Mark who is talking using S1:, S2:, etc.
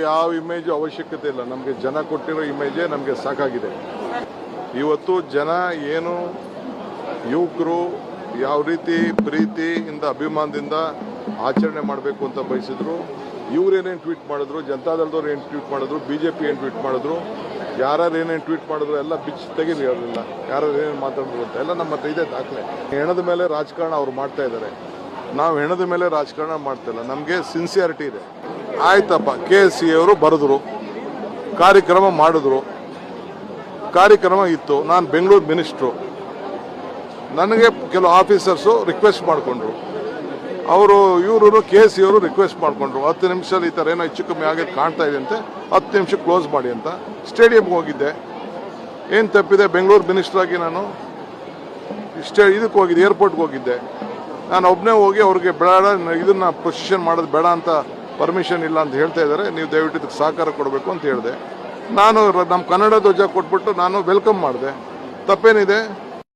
S1: ಯಾವ ಇಮೇಜ್ ಅವಶ್ಯಕತೆ ಇಲ್ಲ. ನಮಗೆ ಜನ ಕೊಟ್ಟಿರೋ ಇಮೇಜೇ ನಮಗೆ ಸಾಕಾಗಿದೆ. ಇವತ್ತು ಜನ ಏನು ಯುವಕರು ಯಾವ ರೀತಿ ಪ್ರೀತಿಯಿಂದ ಅಭಿಮಾನದಿಂದ ಆಚರಣೆ ಮಾಡಬೇಕು ಅಂತ ಬಯಸಿದ್ರು, ಇವ್ರೇನೇನು ಟ್ವೀಟ್ ಮಾಡಿದ್ರು, ಜನತಾದಳದವ್ರು ಏನು ಟ್ವೀಟ್ ಮಾಡಿದ್ರು, ಬಿಜೆಪಿ ಏನು ಟ್ವೀಟ್ ಮಾಡಿದ್ರು, ಯಾರು ಏನೇನು ಟ್ವೀಟ್ ಮಾಡಿದ್ರು ಎಲ್ಲ ಬಿಚ್ಚಿ ತೆಗೀರಿ. ಅವರೆಲ್ಲ ಯಾರು ಏನೇನು ಮಾತಾಡಿದ್ರು ಅಂತ ಎಲ್ಲ ನಮ್ಮ ಹತ್ರ ಇದೆ ದಾಖಲೆ. ಹೆಣದ ಮೇಲೆ ರಾಜಕಾರಣ ಅವ್ರು ಮಾಡ್ತಾ ಇದ್ದಾರೆ. ನಾವು ಹೆಣದ ಮೇಲೆ ರಾಜಕಾರಣ ಮಾಡ್ತಿಲ್ಲ. ನಮಗೆ ಸಿನ್ಸಿಯಾರಿಟಿ ಇದೆ. ಆಯ್ತಪ್ಪ, KSE ಅವರು ಬರೆದ್ರು, ಕಾರ್ಯಕ್ರಮ ಮಾಡಿದ್ರು, ಕಾರ್ಯಕ್ರಮ ಇತ್ತು. ನಾನು ಬೆಂಗಳೂರು ಮಿನಿಸ್ಟ್ರು, ನನಗೆ ಕೆಲವು ಆಫೀಸರ್ಸು ರಿಕ್ವೆಸ್ಟ್ ಮಾಡಿಕೊಂಡ್ರು. ಅವರು ಇವರು KSE ಅವರು ರಿಕ್ವೆಸ್ಟ್ ಮಾಡಿಕೊಂಡ್ರು, 10 ನಿಮಿಷದಲ್ಲಿ ಈ ಥರ ಏನೋ ಹೆಚ್ಚು ಕಮ್ಮಿ ಆಗೋದು ಕಾಣ್ತಾ ಇದೆ ಅಂತೆ, 10 ನಿಮಿಷ ಕ್ಲೋಸ್ ಮಾಡಿ ಅಂತ. ಸ್ಟೇಡಿಯಂಗೆ ಹೋಗಿದ್ದೆ. ಏನು ತಪ್ಪಿದೆ? ಬೆಂಗಳೂರು ಮಿನಿಸ್ಟ್ರಾಗಿ ನಾನು ಇದಕ್ಕೆ ಹೋಗಿದ್ದೆ, ಏರ್ಪೋರ್ಟ್ಗೆ ಹೋಗಿದ್ದೆ. ನಾನು ಒಬ್ಬನೇ ಹೋಗಿ ಅವ್ರಿಗೆ ಬೇಡ, ಇದನ್ನು ಪ್ರೊಸಿಷನ್ ಮಾಡೋದು ಬೇಡ ಅಂತ ಪರ್ಮಿಷನ್ ಇಲ್ಲ ಅಂತ ಹೇಳ್ತಾ ಇದ್ದಾರೆ, ನೀವು ದಯವಿಟ್ಟು ಇದಕ್ಕೆ ಸಹಕಾರ ಕೊಡಬೇಕು ಅಂತ ಹೇಳಿದೆ. ನಾನು ನಮ್ಮ ಕನ್ನಡ ಧ್ವಜ ಕೊಟ್ಬಿಟ್ಟು ನಾನು ವೆಲ್ಕಮ್ ಮಾಡಿದೆ. ತಪ್ಪೇನಿದೆ?